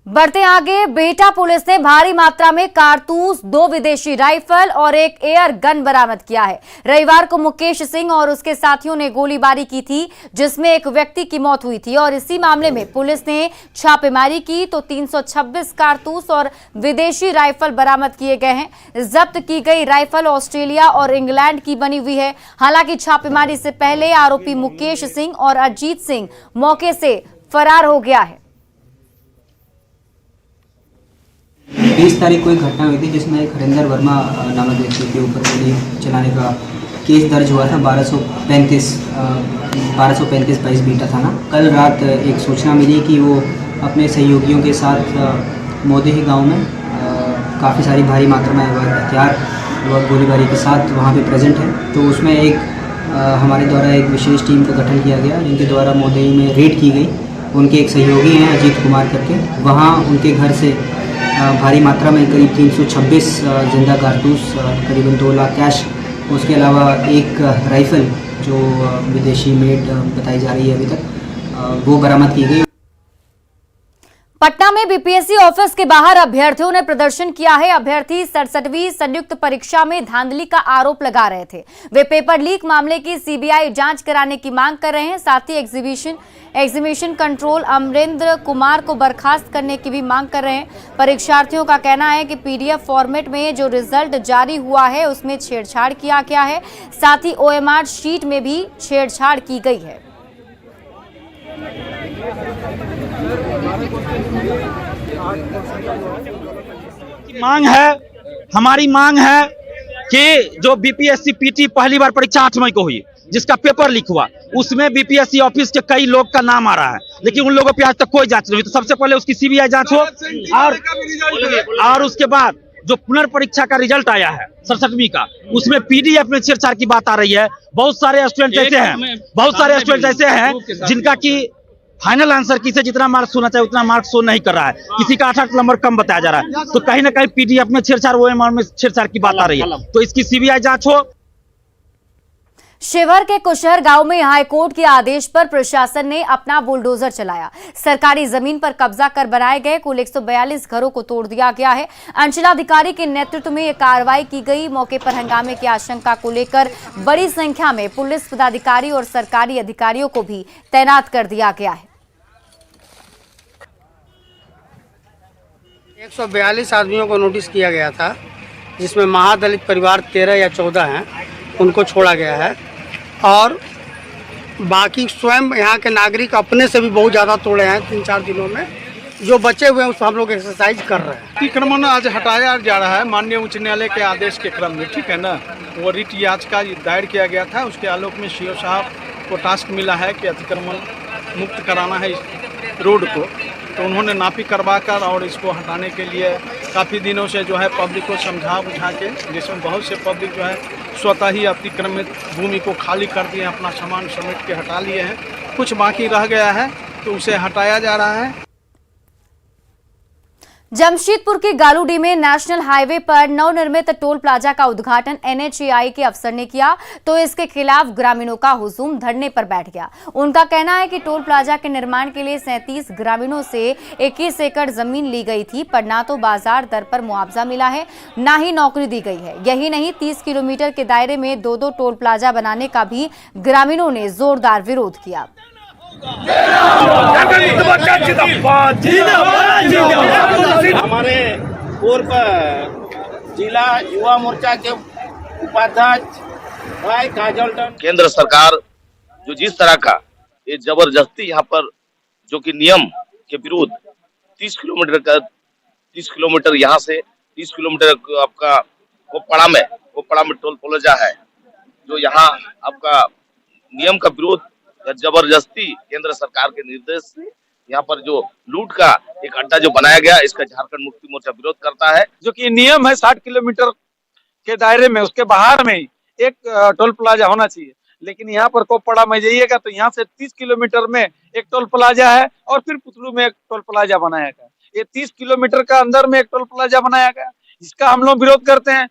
बढ़ते आगे, बेटा पुलिस ने भारी मात्रा में कारतूस, 2 विदेशी राइफल और एक एयर गन बरामद किया है। रविवार को मुकेश सिंह और उसके साथियों ने गोलीबारी की थी, जिसमें एक व्यक्ति की मौत हुई थी और इसी मामले में पुलिस ने छापेमारी की तो 326 कारतूस और विदेशी राइफल बरामद किए गए हैं। जब्त की गई राइफल ऑस्ट्रेलिया और इंग्लैंड की बनी हुई है। हालांकि छापेमारी से पहले आरोपी मुकेश सिंह और अजीत सिंह मौके से फरार हो गया है। 20 तारीख को एक घटना हुई थी जिसमें एक हरिंदर वर्मा नामक व्यक्ति के ऊपर गोली चलाने का केस दर्ज हुआ था 1235 बीटा थाना। कल रात एक सूचना मिली कि वो अपने सहयोगियों के साथ मोदेही गांव में काफ़ी सारी भारी मात्रा में हथियार व गोलीबारी के साथ वहां पे प्रेजेंट है। तो उसमें एक हमारे द्वारा एक विशेष टीम का गठन किया गया, जिनके द्वारा मोदेही में रेड की गई। उनके एक सहयोगी हैं अजीत कुमार करके, वहाँ उनके घर से भारी मात्रा में करीब 326 जिंदा कारतूस, करीबन 2 लाख कैश, उसके अलावा एक राइफ़ल जो विदेशी मेड बताई जा रही है अभी तक, वो बरामद की गई। पटना में बीपीएससी ऑफिस के बाहर अभ्यर्थियों ने प्रदर्शन किया है। अभ्यर्थी 67वीं संयुक्त परीक्षा में धांधली का आरोप लगा रहे थे। वे पेपर लीक मामले की सीबीआई जांच कराने की मांग कर रहे हैं। साथ ही एग्जीबिशन कंट्रोल अमरेंद्र कुमार को बर्खास्त करने की भी मांग कर रहे हैं। परीक्षार्थियों का कहना है कि पीडीएफ फॉर्मेट में जो रिजल्ट जारी हुआ है उसमें छेड़छाड़ किया गया है। साथ ही ओएमआर शीट में भी छेड़छाड़ की गई है। हमारी मांग है कि जो बीपीएससी पीटी पहली बार परीक्षा 8 मई को हुई, जिसका पेपर लीक हुआ, उसमें बीपीएससी ऑफिस के कई लोग का नाम आ रहा है, लेकिन उन लोगों पे आज तक कोई जांच नहीं हुई। तो सबसे पहले उसकी सीबीआई जांच हो और उसके बाद जो पुनर्परीक्षा का रिजल्ट आया है 67वीं का, उसमें पीडीएफ में छेड़छाड़ की बात आ रही है। बहुत सारे स्टूडेंट ऐसे हैं जिनका की फाइनल आंसर की से जितना मार्क्स होना चाहिए उतना मार्क्स शो नहीं कर रहा है। किसी का 8 नंबर कम बताया जा रहा है। तो कहीं ना कहीं पीडीएफ में छेड़छाड़, ओएमआर में छेड़छाड़ की बात आ रही है। तो इसकी सीबीआई जांच हो। शिवहर के कुशहर गांव में हाईकोर्ट के आदेश पर प्रशासन ने अपना बुलडोजर चलाया। सरकारी जमीन पर कब्जा कर बनाए गए कुल 142 घरों को तोड़ दिया गया है। अंचलाधिकारी के नेतृत्व में यह कार्रवाई की गई। मौके पर हंगामे की आशंका को लेकर बड़ी संख्या में पुलिस पदाधिकारी और सरकारी अधिकारियों को भी तैनात कर दिया गया है। 142 आदमियों को नोटिस किया गया था, जिसमें महादलित परिवार 13 या 14 हैं, उनको छोड़ा गया है। और बाकी स्वयं यहाँ के नागरिक अपने से भी बहुत ज़्यादा तोड़े हैं 3-4 दिनों में। जो बचे हुए हैं उसको हम लोग एक्सरसाइज कर रहे हैं। अतिक्रमण आज हटाया जा रहा है माननीय उच्च न्यायालय के आदेश के क्रम में, ठीक है ना। वो रिट याचिका दायर किया गया था, उसके आलोक में सीओ साहब को टास्क मिला है कि अतिक्रमण मुक्त कराना है इस रोड को। तो उन्होंने नापी करवाकर और इसको हटाने के लिए काफ़ी दिनों से जो है पब्लिक को समझा बुझा के, जिसमें बहुत से पब्लिक जो है स्वतः ही अतिक्रमित भूमि को खाली कर दिए, अपना सामान समेट के हटा लिए हैं। कुछ बाकी रह गया है तो उसे हटाया जा रहा है। जमशेदपुर के गालूडी में नेशनल हाईवे पर नवनिर्मित टोल प्लाजा का उद्घाटन एनएचएआई के अफसर ने किया तो इसके खिलाफ ग्रामीणों का हुजूम धरने पर बैठ गया। उनका कहना है कि टोल प्लाजा के निर्माण के लिए 37 ग्रामीणों से 21 एकड़ जमीन ली गई थी, पर ना तो बाजार दर पर मुआवजा मिला है, ना ही नौकरी दी गई है। यही नहीं, 30 किलोमीटर के दायरे में 2-2 टोल प्लाजा बनाने का भी ग्रामीणों ने जोरदार विरोध किया। हमारे पूर्व जिला युवा मोर्चा के उपाध्यक्ष भाई काजल, केंद्र सरकार जो जिस तरह का ये जबरदस्ती यहाँ पर जो कि नियम के विरुद्ध 30 किलोमीटर यहाँ से 30 किलोमीटर आपका कोपड़ा में टोल प्लाजा है, जो यहाँ आपका नियम का विरोध जबरदस्ती केंद्र सरकार के निर्देश, यहाँ पर जो लूट का एक अड्डा जो बनाया गया, इसका झारखंड मुक्ति मोर्चा विरोध करता है। जो कि नियम है 60 किलोमीटर के दायरे में, उसके बाहर में एक टोल प्लाजा होना चाहिए, लेकिन यहाँ पर कोपड़ा में जाइएगा तो यहाँ से 30 किलोमीटर में एक टोल प्लाजा है और फिर पुतलू में एक टोल प्लाजा बनाया गया। ये 30 किलोमीटर का अंदर में एक टोल प्लाजा बनाया गया, इसका हम लोग विरोध करते हैं।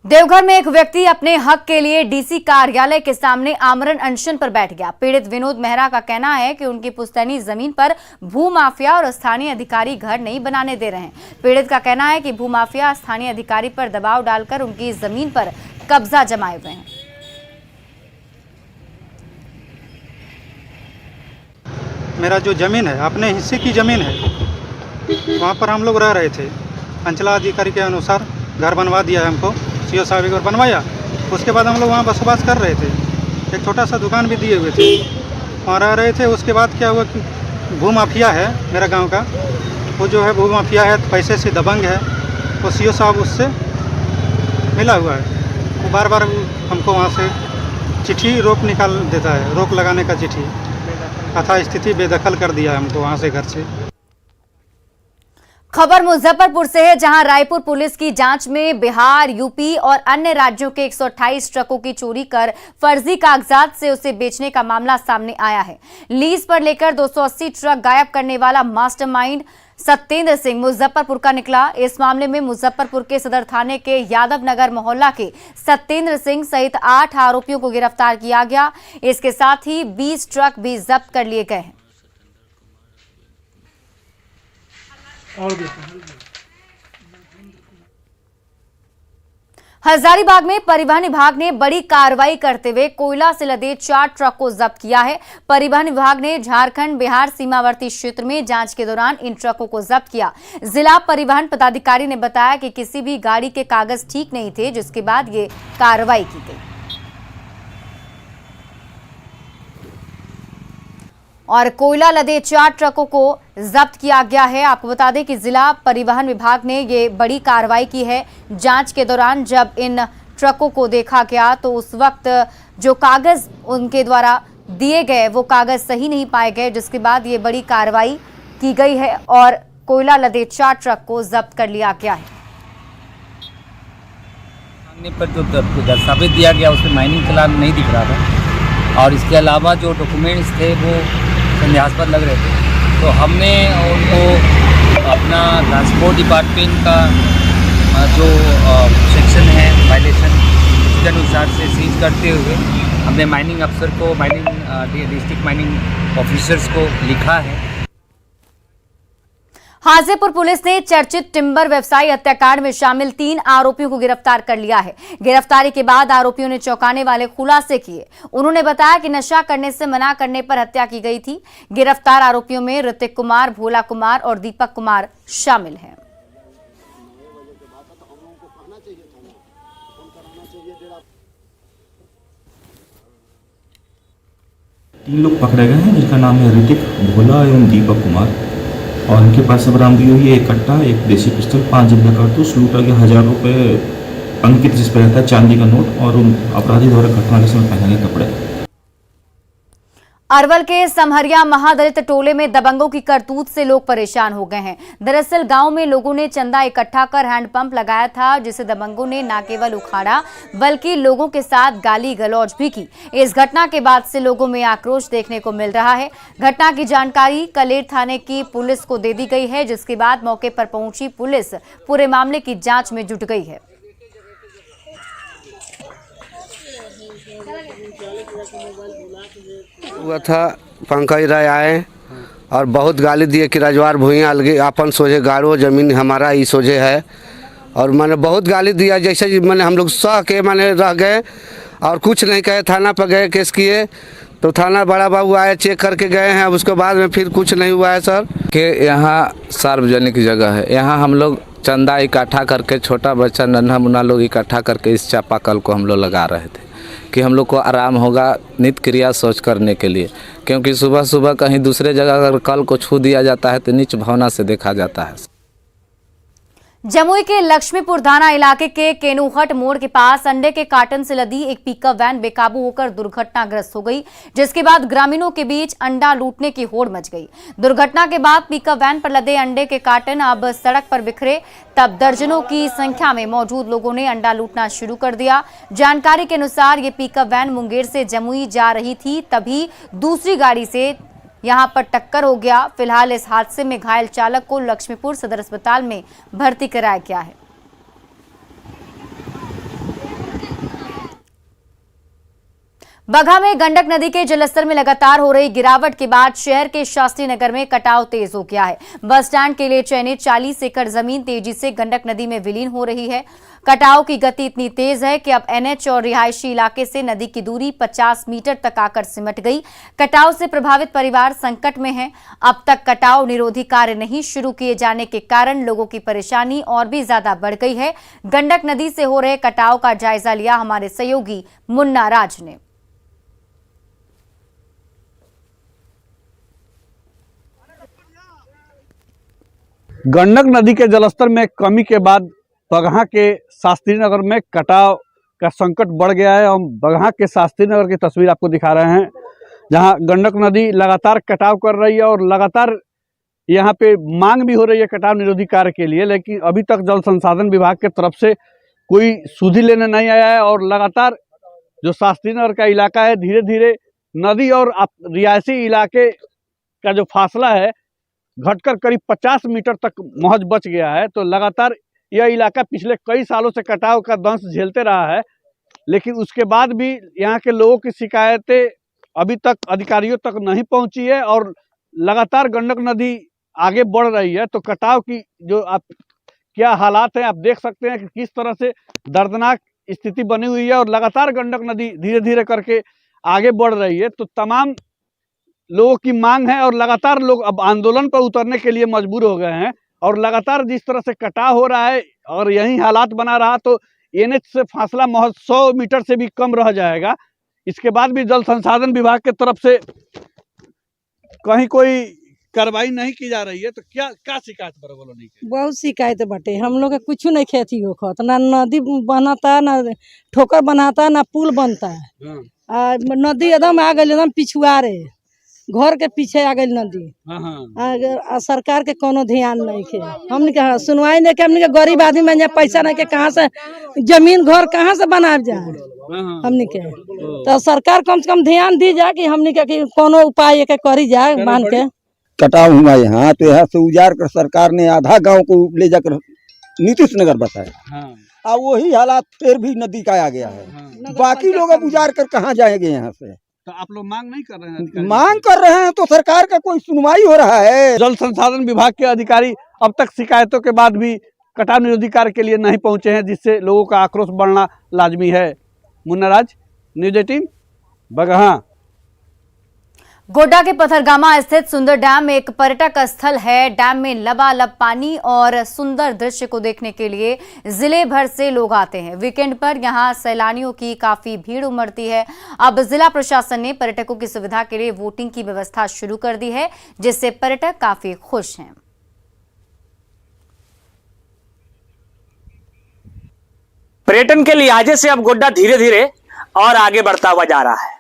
देवघर में एक व्यक्ति अपने हक के लिए डीसी कार्यालय के सामने आमरण अनशन पर बैठ गया। पीड़ित विनोद मेहरा का कहना है कि उनकी पुश्तैनी जमीन पर भूमाफिया और स्थानीय अधिकारी घर नहीं बनाने दे रहे हैं। पीड़ित का कहना है कि भूमाफिया स्थानीय अधिकारी पर दबाव डालकर उनकी जमीन पर कब्जा जमाए हुए हैं। मेरा जो ज़मीन है, अपने हिस्से की ज़मीन है, वहाँ पर हम लोग रह रहे थे। अंचलाधिकारी के अनुसार घर बनवा दिया है हमको, सीओ साहब एक बार बनवाया। उसके बाद हम लोग वहाँ बसवास कर रहे थे। एक छोटा सा दुकान भी दिए हुए थे, वहाँ रह रहे थे। उसके बाद क्या हुआ कि भूमाफिया है मेरा गांव का, वो जो है भूमाफिया है, पैसे से दबंग है। वो सीओ साहब उससे मिला हुआ है। वो बार बार हमको वहाँ से चिट्ठी रोक निकाल देता है, रोक लगाने का चिट्ठी। तथा स्थिति बेदखल कर दिया है हमको वहाँ से, घर से। खबर मुजफ्फरपुर से है, जहां रायपुर पुलिस की जांच में बिहार, यूपी और अन्य राज्यों के 128 ट्रकों की चोरी कर फर्जी कागजात से उसे बेचने का मामला सामने आया है। लीज पर लेकर 280 ट्रक गायब करने वाला मास्टरमाइंड सत्येंद्र सिंह मुजफ्फरपुर का निकला। इस मामले में मुजफ्फरपुर के सदर थाने के यादव नगर मोहल्ला के सत्येंद्र सिंह सहित 8 आरोपियों को गिरफ्तार किया गया। इसके साथ ही 20 ट्रक भी जब्त कर लिए गए हैं। हजारीबाग में परिवहन विभाग ने बड़ी कार्रवाई करते हुए कोयला से लदे 4 ट्रक को जब्त किया है। परिवहन विभाग ने झारखंड बिहार सीमावर्ती क्षेत्र में जांच के दौरान इन ट्रकों को जब्त किया। जिला परिवहन पदाधिकारी ने बताया कि किसी भी गाड़ी के कागज ठीक नहीं थे, जिसके बाद ये कार्रवाई की गई। और कोयला लदे 4 ट्रकों को जब्त किया गया है। आपको बता दें कि जिला परिवहन विभाग ने ये बड़ी कार्रवाई की है। जांच के दौरान जब इन ट्रकों को देखा गया तो उस वक्त जो कागज उनके द्वारा दिए गए वो कागज सही नहीं पाए गए, जिसके बाद ये बड़ी कार्रवाई की गई है और कोयला लदे 4 ट्रक को जब्त कर लिया गया है। पर जो दस्तावेज दिया गया उसमें माइनिंग चलान नहीं दिख रहा था और इसके अलावा जो डॉक्यूमेंट्स थे वो संदेहास्पद लग रहे थे। तो हमने उनको अपना ट्रांसपोर्ट डिपार्टमेंट का जो सेक्शन है वायलेशन, उसके अनुसार से सीज करते हुए हमने माइनिंग अफसर को, डिस्ट्रिक्ट माइनिंग ऑफिसर्स को लिखा है। हाजीपुर पुलिस ने चर्चित टिम्बर व्यवसायी हत्याकांड में शामिल 3 आरोपियों को गिरफ्तार कर लिया है। गिरफ्तारी के बाद आरोपियों ने चौंकाने वाले खुलासे किए। उन्होंने बताया कि नशा करने से मना करने पर हत्या की गई थी। गिरफ्तार आरोपियों में ऋतिक कुमार, भोला कुमार और दीपक कुमार शामिल हैं। तीन लोग पकड़े गए हैं, जिनका नाम है ऋतिक, भोला एवं दीपक कुमार। और उनके पास से बरामदी हुई है 1 कट्टा, 1 देसी पिस्टल, 5 जिंदा कारतूस, लूटा गया 1000 रुपये अंकित जिस पर रहता है चांदी का नोट और उन अपराधी द्वारा घटना के समय पहने गए कपड़े। अरवल के समहरिया महादलित टोले में दबंगों की करतूत से लोग परेशान हो गए हैं। दरअसल गांव में लोगों ने चंदा इकट्ठा कर हैंडपंप लगाया था, जिसे दबंगों ने न केवल उखाड़ा बल्कि लोगों के साथ गाली गलौज भी की। इस घटना के बाद से लोगों में आक्रोश देखने को मिल रहा है। घटना की जानकारी कलेर थाने की पुलिस को दे दी गई है, जिसके बाद मौके पर पहुंची पुलिस पूरे मामले की जांच में जुट गई है। हुआ था पंकज राय आए और बहुत गाली दिए कि रजवार भूइयाँ अलगे अपन सोझे गाड़ो, जमीन हमारा ही सोझे है। और मैंने बहुत गाली दिया, जैसे मैंने हम लोग सह के मैंने रह गए और कुछ नहीं कहे। थाना पर गए, केस किए तो थाना बड़ा बाबू आए, चेक करके गए हैं। अब उसके बाद में फिर कुछ नहीं हुआ है सर। कि यहाँ सार्वजनिक जगह है, यहाँ हम लोग चंदा इकट्ठा करके, छोटा बच्चा नन्हा मुन्ना लोग इकट्ठा करके इस चापाकल को हम लोग लगा रहे थे कि हम लोग को आराम होगा नित्य क्रिया शौच करने के लिए। क्योंकि सुबह सुबह कहीं दूसरे जगह अगर कल को छू दिया जाता है तो नीच भावना से देखा जाता है। जमुई के लक्ष्मीपुर थाना इलाके के केनूहट मोड़ के पास अंडे के कार्टन से लदी एक पिकअप वैन बेकाबू होकर दुर्घटनाग्रस्त हो गई, जिसके बाद ग्रामीणों के बीच अंडा लूटने की होड़ मच गई। दुर्घटना के बाद पिकअप वैन पर लदे अंडे के कार्टन अब सड़क पर बिखरे, तब दर्जनों की संख्या में मौजूद लोगों ने अंडा लूटना शुरू कर दिया। जानकारी के अनुसार ये पिकअप वैन मुंगेर से जमुई जा रही थी, तभी दूसरी गाड़ी से यहां पर टक्कर हो गया। फिलहाल इस हादसे में घायल चालक को लक्ष्मीपुर सदर अस्पताल में भर्ती कराया गया है। बगहा में गंडक नदी के जलस्तर में लगातार हो रही गिरावट के बाद शहर के शास्त्री नगर में कटाव तेज हो गया है। बस स्टैंड के लिए चयनित 40 एकड़ जमीन तेजी से गंडक नदी में विलीन हो रही है। कटाव की गति इतनी तेज है कि अब एनएच और रिहायशी इलाके से नदी की दूरी 50 मीटर तक आकर सिमट गई। कटाव से प्रभावित परिवार संकट में हैं। अब तक कटाव निरोधी कार्य नहीं शुरू किए जाने के कारण लोगों की परेशानी और भी ज्यादा बढ़ गई है। गंडक नदी से हो रहे कटाव का जायजा लिया हमारे सहयोगी मुन्ना राज ने। गंडक नदी के जलस्तर में कमी के बाद बगहा के शास्त्री नगर में कटाव का संकट बढ़ गया है। हम बगहा के शास्त्री नगर की तस्वीर आपको दिखा रहे हैं, जहां गंडक नदी लगातार कटाव कर रही है और लगातार यहां पे मांग भी हो रही है कटाव निरोधी कार्य के लिए, लेकिन अभी तक जल संसाधन विभाग के तरफ से कोई सुधि लेने नहीं आया है। और लगातार जो शास्त्री नगर का इलाका है, धीरे धीरे नदी और रिहायशी इलाके का जो फासला है घटकर करीब 50 मीटर तक महज बच गया है। तो लगातार यह इलाका पिछले कई सालों से कटाव का दंश झेलते रहा है, लेकिन उसके बाद भी यहाँ के लोगों की शिकायतें अभी तक अधिकारियों तक नहीं पहुंची है और लगातार गंडक नदी आगे बढ़ रही है। तो कटाव की जो आप क्या हालात हैं आप देख सकते हैं कि किस तरह से दर्दनाक स्थिति बनी हुई है और लगातार गंडक नदी धीरे धीरे करके आगे बढ़ रही है। तो तमाम लोगों की मांग है और लगातार लोग अब आंदोलन पर उतरने के लिए मजबूर हो गए हैं। और लगातार जिस तरह से कटाव हो रहा है और यही हालात बना रहा तो एनएच से फासला महज 100 मीटर से भी कम रह जाएगा। इसके बाद भी जल संसाधन विभाग के तरफ से कहीं कोई कार्रवाई नहीं की जा रही है। तो क्या शिकायत बराबर नहीं की? बहुत शिकायत बटे, हम लोग के कुछ नहीं खेती होखत, ना नदी बनाता, ना ठोकर बनाता, ना पुल बनता है। नदी एकदम आ गई, एकदम पिछुआरे घर के पीछे आ गई नदी। सरकार के कोनो ध्यान नहीं के, हमने के सुनवाई नहीं के। हमने के गरीब आदमी में पैसा नहीं के, कहाँ से जमीन घर कहाँ से बना जाए हमने के। तो सरकार कम से कम ध्यान दी जाए कि हमने के कोनो उपाय के करी जाए मान के। कटाव हुआ यहाँ तो यहाँ से उजाड़ कर सरकार ने आधा गांव को ले जाकर नीतीश नगर बताया। और वही हालात फिर भी नदी का आ गया है। बाकी लोग अब उजाड़ कर कहाँ जाएंगे यहाँ से? तो आप लोग मांग नहीं कर रहे हैं? मांग कर रहे हैं तो सरकार का कोई सुनवाई हो रहा है? जल संसाधन विभाग के अधिकारी अब तक शिकायतों के बाद भी कटाव निरोधी कार्य के लिए नहीं पहुंचे हैं, जिससे लोगों का आक्रोश बढ़ना लाजमी है। मुन्ना राज, न्यूज़ 18, बगहा। गोड्डा के पथरगामा स्थित सुंदर डैम एक पर्यटक स्थल है। डैम में लबालब पानी और सुंदर दृश्य को देखने के लिए जिले भर से लोग आते हैं। वीकेंड पर यहां सैलानियों की काफी भीड़ उमड़ती है। अब जिला प्रशासन ने पर्यटकों की सुविधा के लिए वोटिंग की व्यवस्था शुरू कर दी है, जिससे पर्यटक काफी खुश हैं। पर्यटन के लिहाजे से अब गोड्डा धीरे धीरे और आगे बढ़ता हुआ जा रहा है।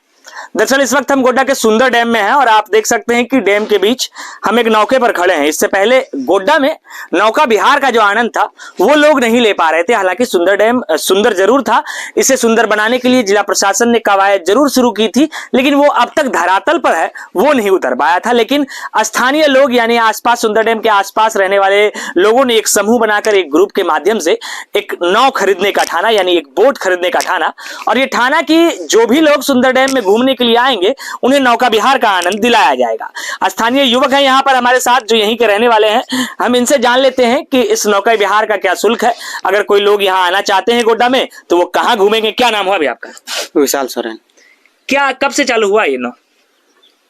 दरअसल इस वक्त हम गोड्डा के सुंदर डैम में हैं और आप देख सकते हैं कि डैम के बीच हम एक नौके पर खड़े हैं। इससे पहले गोड्डा में नौका विहार का जो आनंद था वो लोग नहीं ले पा रहे थे। हालांकि सुंदर डैम सुंदर जरूर था, इसे सुंदर बनाने के लिए जिला प्रशासन ने कवायद जरूर शुरू की थी, लेकिन वो अब तक धरातल पर है, वो नहीं उतर पाया था। लेकिन स्थानीय लोग यानी आसपास सुंदर डैम के आसपास रहने वाले लोगों ने एक समूह बनाकर एक ग्रुप के माध्यम से एक नाव खरीदने का ठाना, यानी एक बोट खरीदने का ठाना। और ये ठाना की जो भी लोग सुंदर डैम में घूमने के लिए आएंगे उन्हें नौका विहार का आनंद दिलाया जाएगा। स्थानीय युवक हैं यहाँ पर हमारे साथ जो यहीं के रहने वाले हैं, हम इनसे जान लेते हैं कि इस नौका विहार का क्या शुल्क है। अगर कोई लोग यहाँ आना चाहते हैं गोड्डा में तो वो कहाँ घूमेंगे? क्या नाम हुआ अभी आपका? विशाल सोरेन। क्या कब से चालू हुआ ये नाव?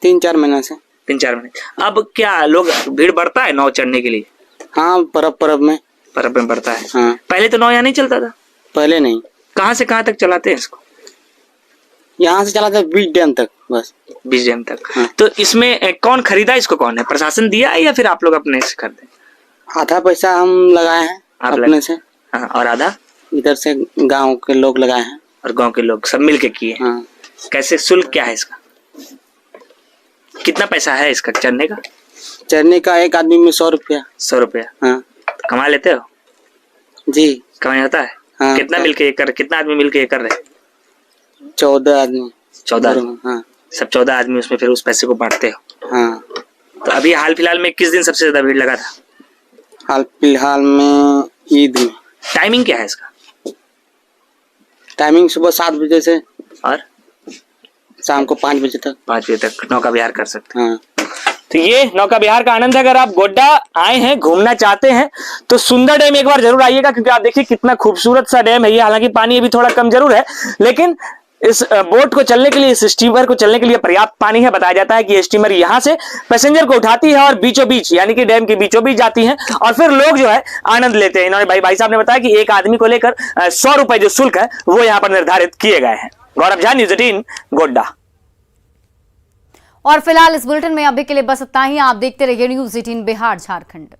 3-4 महीने से। 3-4 महीने। अब क्या लोग भीड़ बढ़ता है नाव चढ़ने के लिए? हाँ, परब में बढ़ता है। हाँ। पहले तो नाव यहाँ नहीं चलता था? पहले नहीं। कहाँ से कहाँ तक चलाते हैं इसको? यहाँ से चलाते 20 डैम तक, बस 20 डैम तक। हाँ। तो इसमें कौन खरीदा इसको? कौन है? प्रशासन दिया है या फिर आप लोग अपने से खरीदे? आधा पैसा हम लगाए हैं अपने से। हाँ, और आधा इधर से गांव के लोग लगाए हैं। और गांव के लोग सब मिलके किए? हाँ। कैसे शुल्क क्या है इसका? कितना पैसा है इसका चढ़ने का? चढ़ने का एक आदमी में 100 रुपया। 100 रुपया? हाँ। तो कमा लेते हो? जी, कमाई होता है। हाँ। कितना मिलके ये कर, कितना आदमी मिलके ये कर रहे? 14 आदमी। 14 आदमी? हाँ। सब 14 आदमी उसमें फिर उस पैसे को बांटते हो? हाँ। तो अभी हाल फिलहाल में किस दिन सबसे ज्यादा भीड़ लगा था? हाल फिलहाल में ईद में। टाइमिंग क्या है इसका? टाइमिंग सुबह 7 बजे से और शाम को 5 बजे तक। 5 बजे तक नौका विहार कर सकते हैं। हाँ। तो ये नौका विहार का आनंद है। अगर आप गोड्डा आए हैं, घूमना चाहते हैं, तो सुंदर डैम एक बार जरूर आइएगा, क्योंकि आप देखिए कितना खूबसूरत सा डैम है ये। हालांकि पानी अभी थोड़ा कम जरूर है, लेकिन इस बोट को चलने के लिए, इस स्टीमर को चलने के लिए पर्याप्त पानी है। बताया जाता है कि ये स्टीमर यहाँ से पैसेंजर को उठाती है और बीचों बीच, यानी कि डैम के बीचों बीच जाती है, और फिर लोग जो है आनंद लेते हैं। इन्होंने भाई साहब ने बताया कि एक आदमी को लेकर 100 रुपए जो शुल्क है वो यहाँ पर निर्धारित किए गए हैं। गौरव झा, न्यूज़ 18 गोड्डा। और फिलहाल इस बुलेटिन में अभी के लिए बस इतना ही। आप देखते रहिए न्यूज़ 18 बिहार झारखंड।